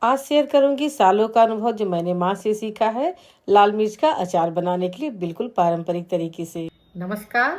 आज शेयर करूंगी सालों का अनुभव जो मैंने माँ से सीखा है लाल मिर्च का अचार बनाने के लिए बिल्कुल पारंपरिक तरीके से। नमस्कार,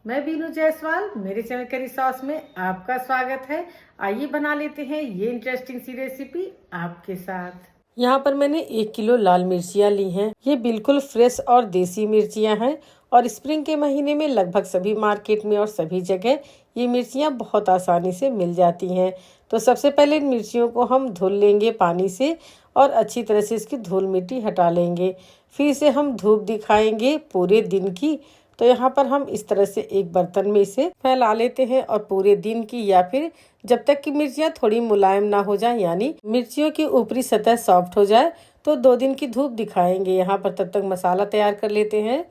मैं बीनू जायसवाल। मेरे चैनल करी सॉस में आपका स्वागत है। आइए बना लेते हैं ये इंटरेस्टिंग सी रेसिपी आपके साथ। यहाँ पर मैंने 1 किलो लाल मिर्चियाँ ली हैं। ये बिल्कुल फ्रेश और देसी मिर्चियाँ हैं और स्प्रिंग के महीने में लगभग सभी मार्केट में और सभी जगह ये मिर्चियाँ बहुत आसानी से मिल जाती हैं। तो सबसे पहले इन मिर्चियों को हम धुल लेंगे पानी से और अच्छी तरह से इसकी धूल मिट्टी हटा लेंगे। फिर इसे हम धूप दिखाएंगे पूरे दिन की। तो यहाँ पर हम इस तरह से एक बर्तन में इसे फैला लेते हैं और पूरे दिन की या फिर जब तक कि मिर्चियाँ थोड़ी मुलायम ना हो जाए, यानी मिर्चियों की ऊपरी सतह सॉफ्ट हो जाए, तो 2 दिन की धूप दिखाएंगे। यहाँ पर तब तक मसाला तैयार कर लेते हैं।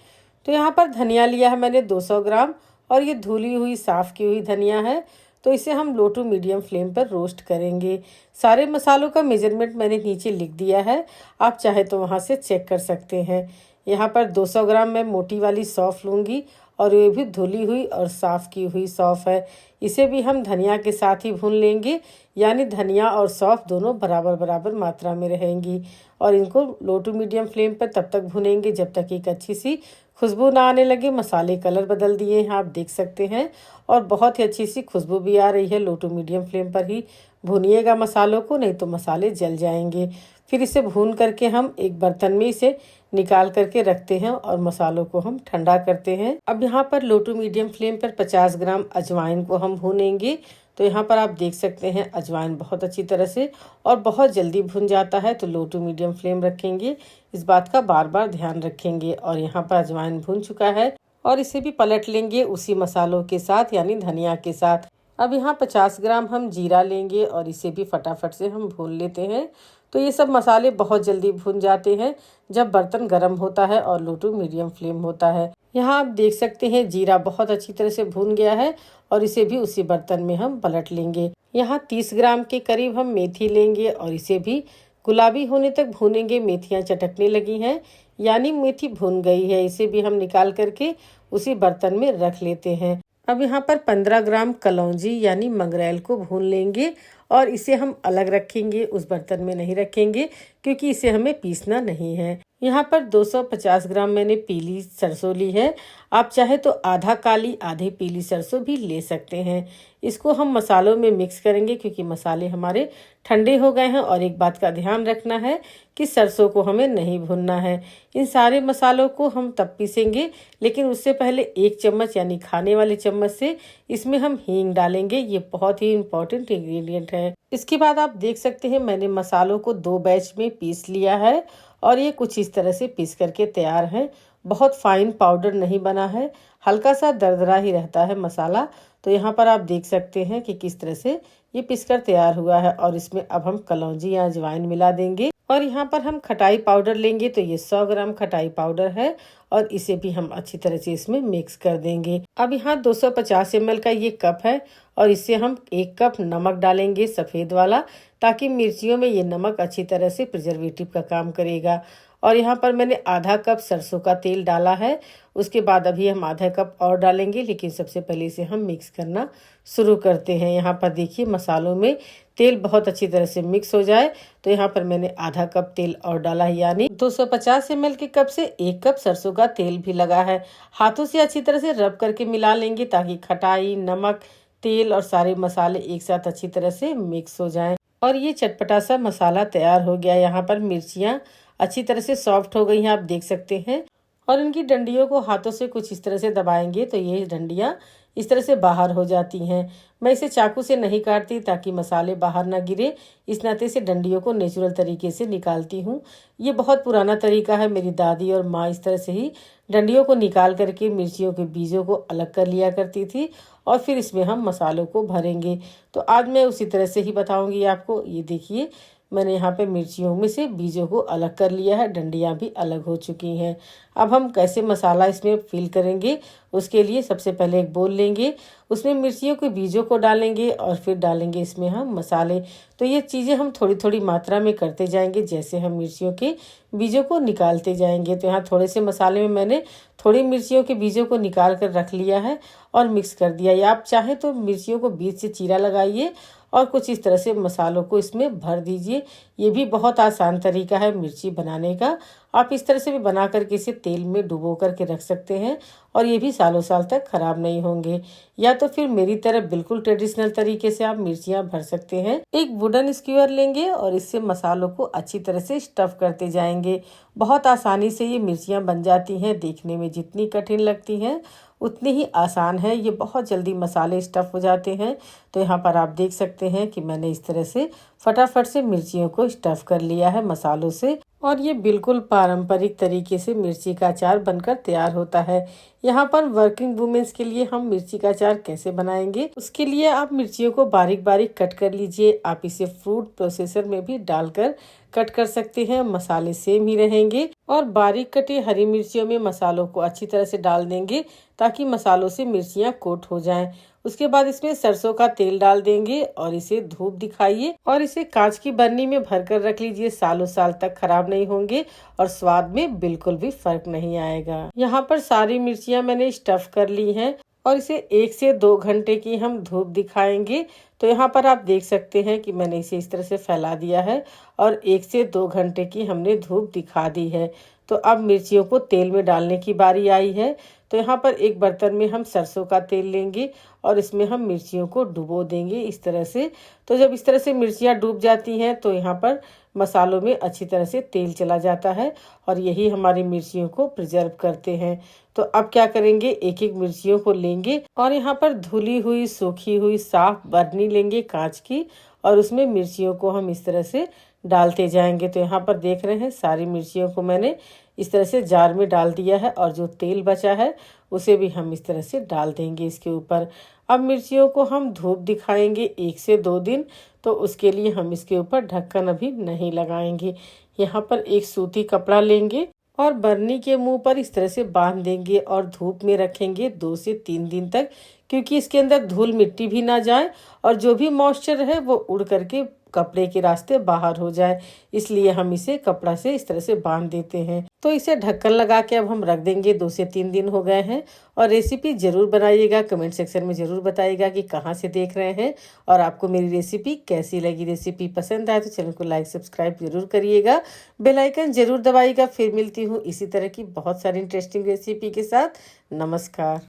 तो यहाँ पर धनिया लिया है मैंने 200 ग्राम और ये धुली हुई साफ की हुई धनिया है। तो इसे हम लो टू मीडियम फ्लेम पर रोस्ट करेंगे। सारे मसालों का मेजरमेंट मैंने नीचे लिख दिया है, आप चाहे तो वहाँ से चेक कर सकते हैं। यहाँ पर 200 ग्राम मैं मोटी वाली सौंफ लूँगी और ये भी धुली हुई और साफ़ की हुई सौंफ है। इसे भी हम धनिया के साथ ही भून लेंगे, यानी धनिया और सौंफ दोनों बराबर बराबर मात्रा में रहेंगी और इनको लो टू मीडियम फ्लेम पर तब तक भुनेंगे जब तक एक अच्छी सी खुशबू ना आने लगे। मसाले कलर बदल दिए हैं, आप देख सकते हैं, और बहुत ही अच्छी सी खुशबू भी आ रही है। लो टू मीडियम फ्लेम पर ही भुनिएगा मसालों को, नहीं तो मसाले जल जाएंगे। फिर इसे भून करके हम एक बर्तन में इसे निकाल करके रखते हैं और मसालों को हम ठंडा करते हैं। अब यहाँ पर लो टू मीडियम फ्लेम पर 50 ग्राम अजवाइन को हम भूनेंगे। तो यहाँ पर आप देख सकते हैं अजवाइन बहुत अच्छी तरह से और बहुत जल्दी भुन जाता है। तो लो टू मीडियम फ्लेम रखेंगे, इस बात का बार बार ध्यान रखेंगे। और यहाँ पर अजवाइन भुन चुका है और इसे भी पलट लेंगे उसी मसालों के साथ, यानी धनिया के साथ। अब यहाँ 50 ग्राम हम जीरा लेंगे और इसे भी फटाफट से हम भून लेते हैं। तो ये सब मसाले बहुत जल्दी भुन जाते हैं जब बर्तन गर्म होता है और लो टू मीडियम फ्लेम होता है। यहाँ आप देख सकते हैं जीरा बहुत अच्छी तरह से भून गया है और इसे भी उसी बर्तन में हम पलट लेंगे। यहाँ 30 ग्राम के करीब हम मेथी लेंगे और इसे भी गुलाबी होने तक भूनेंगे। मेथियाँ चटकने लगी हैं, यानी मेथी भुन गई है। इसे भी हम निकाल करके उसी बर्तन में रख लेते हैं। अब यहाँ पर 15 ग्राम कलौंजी यानी मंगरेल को भून लेंगे और इसे हम अलग रखेंगे, उस बर्तन में नहीं रखेंगे क्योंकि इसे हमें पीसना नहीं है। यहाँ पर 250 ग्राम मैंने पीली सरसों ली है। आप चाहे तो आधा काली आधे पीली सरसों भी ले सकते हैं। इसको हम मसालों में मिक्स करेंगे क्योंकि मसाले हमारे ठंडे हो गए हैं। और एक बात का ध्यान रखना है कि सरसों को हमें नहीं भूनना है। इन सारे मसालों को हम तब पीसेंगे, लेकिन उससे पहले 1 चम्मच यानी खाने वाले चम्मच से इसमें हम हींग डालेंगे। ये बहुत ही इम्पोर्टेंट इंग्रेडिएंट है। इसके बाद आप देख सकते हैं मैंने मसालों को 2 बैच में पीस लिया है और ये कुछ इस तरह से पीस करके तैयार है। बहुत फाइन पाउडर नहीं बना है, हल्का सा दरदरा ही रहता है मसाला। तो यहाँ पर आप देख सकते हैं कि किस तरह से ये पीसकर तैयार हुआ है। और इसमें अब हम कलौंजी या अजवाइन मिला देंगे और यहाँ पर हम खटाई पाउडर लेंगे। तो ये 100 ग्राम खटाई पाउडर है और इसे भी हम अच्छी तरह से इसमें मिक्स कर देंगे। अब यहाँ 250 ml का ये कप है और इससे हम 1 कप नमक डालेंगे, सफ़ेद वाला, ताकि मिर्चियों में ये नमक अच्छी तरह से प्रिजर्वेटिव का काम करेगा। और यहाँ पर मैंने आधा कप सरसों का तेल डाला है। उसके बाद अभी हम आधा कप और डालेंगे, लेकिन सबसे पहले इसे हम मिक्स करना शुरू करते हैं। यहाँ पर देखिए मसालों में तेल बहुत अच्छी तरह से मिक्स हो जाए। तो यहाँ पर मैंने आधा कप तेल और डाला है, यानी 250 ml के कप से 1 कप सरसों का तेल भी लगा है। हाथों से अच्छी तरह से रब करके मिला लेंगे ताकि खटाई, नमक, तेल और सारे मसाले एक साथ अच्छी तरह से मिक्स हो जाएं। और ये चटपटा सा मसाला तैयार हो गया। यहाँ पर मिर्चियाँ अच्छी तरह से सॉफ्ट हो गई हैं, आप देख सकते हैं। और इनकी डंडियों को हाथों से कुछ इस तरह से दबाएंगे तो ये डंडियाँ इस तरह से बाहर हो जाती हैं। मैं इसे चाकू से नहीं काटती ताकि मसाले बाहर ना गिरे, इस नाते से डंडियों को नेचुरल तरीके से निकालती हूँ। ये बहुत पुराना तरीका है, मेरी दादी और माँ इस तरह से ही डंडियों को निकाल करके मिर्चियों के बीजों को अलग कर लिया करती थी और फिर इसमें हम मसालों को भरेंगे। तो आज मैं उसी तरह से ही बताऊँगी आपको। ये देखिए मैंने यहाँ पे मिर्चियों में से बीजों को अलग कर लिया है, डंडियाँ भी अलग हो चुकी हैं। अब हम कैसे मसाला इसमें फिल करेंगे, उसके लिए सबसे पहले एक बोल लेंगे, उसमें मिर्चियों के बीजों को डालेंगे और फिर डालेंगे इसमें हम मसाले। तो ये चीज़ें हम थोड़ी थोड़ी मात्रा में करते जाएंगे जैसे हम मिर्चियों के बीजों को निकालते जाएंगे। तो यहाँ थोड़े से मसाले में मैंने थोड़ी मिर्चियों के बीजों को निकाल कर रख लिया है और मिक्स कर दिया। या आप चाहे तो मिर्चियों को बीच से चीरा लगाइए और कुछ इस तरह से मसालों को इसमें भर दीजिए। ये भी बहुत आसान तरीका है मिर्ची बनाने का। आप इस तरह से भी बना करके इसे तेल में डुबो करके रख सकते हैं और ये भी सालों साल तक खराब नहीं होंगे। या तो फिर मेरी तरह बिल्कुल ट्रेडिशनल तरीके से आप मिर्चियाँ भर सकते हैं। एक वुडन स्क्यूअर लेंगे और इससे मसालों को अच्छी तरह से स्टफ करते जाएंगे। बहुत आसानी से ये मिर्चियाँ बन जाती हैं। देखने में जितनी कठिन लगती हैं उतनी ही आसान है। ये बहुत जल्दी मसाले स्टफ हो जाते हैं। तो यहाँ पर आप देख सकते हैं कि मैंने इस तरह से फटाफट से मिर्चियों को स्टफ कर लिया है मसालों से और ये बिल्कुल पारंपरिक तरीके से मिर्ची का अचार बनकर तैयार होता है। यहाँ पर वर्किंग वुमेन्स के लिए हम मिर्ची का अचार कैसे बनाएंगे, उसके लिए आप मिर्चियों को बारीक बारीक कट कर लीजिए। आप इसे फूड प्रोसेसर में भी डालकर कट कर सकते हैं, मसाले सेम ही रहेंगे। और बारीक कटी हरी मिर्चियों में मसालों को अच्छी तरह से डाल देंगे ताकि मसालों से मिर्चियाँ कोट हो जाएं। उसके बाद इसमें सरसों का तेल डाल देंगे और इसे धूप दिखाइए और इसे कांच की बर्नी में भर कर रख लीजिए। सालों साल तक खराब नहीं होंगे और स्वाद में बिल्कुल भी फर्क नहीं आएगा। यहाँ पर सारी मिर्चियाँ मैंने स्टफ कर ली हैं और इसे 1 से 2 घंटे की हम धूप दिखाएंगे। तो यहाँ पर आप देख सकते हैं कि मैंने इसे इस तरह से फैला दिया है और 1 से 2 घंटे की हमने धूप दिखा दी है। तो अब मिर्चियों को तेल में डालने की बारी आई है। तो यहाँ पर एक बर्तन में हम सरसों का तेल लेंगे और इसमें हम मिर्चियों को डुबो देंगे इस तरह से। तो जब इस तरह से मिर्चियाँ डूब जाती हैं तो यहाँ पर मसालों में अच्छी तरह से तेल चला जाता है और यही हमारी मिर्चियों को प्रिजर्व करते हैं। तो अब क्या करेंगे, एक एक मिर्चियों को लेंगे और यहाँ पर धुली हुई सूखी हुई साफ बर्नी लेंगे कांच की और उसमें मिर्चियों को हम इस तरह से डालते जाएंगे। तो यहाँ पर देख रहे हैं सारी मिर्चियों को मैंने इस तरह से जार में डाल दिया है और जो तेल बचा है उसे भी हम इस तरह से डाल देंगे इसके ऊपर। अब मिर्चियों को हम धूप दिखाएंगे 1 से 2 दिन। तो उसके लिए हम इसके ऊपर ढक्कन अभी नहीं लगाएंगे। यहाँ पर एक सूती कपड़ा लेंगे और बर्नी के मुंह पर इस तरह से बांध देंगे और धूप में रखेंगे 2 से 3 दिन तक, क्योंकि इसके अंदर धूल मिट्टी भी ना जाए और जो भी मॉइस्चर है वो उड़ करके कपड़े के रास्ते बाहर हो जाए। इसलिए हम इसे कपड़ा से इस तरह से बांध देते हैं। तो इसे ढक्कन लगा के अब हम रख देंगे। 2 से 3 दिन हो गए हैं और रेसिपी जरूर बनाइएगा। कमेंट सेक्शन में जरूर बताइएगा कि कहाँ से देख रहे हैं और आपको मेरी रेसिपी कैसी लगी। रेसिपी पसंद आए तो चैनल को लाइक सब्सक्राइब जरूर करिएगा, बेल आइकन जरूर दबाइएगा। फिर मिलती हूँ इसी तरह की बहुत सारी इंटरेस्टिंग रेसिपी के साथ। नमस्कार।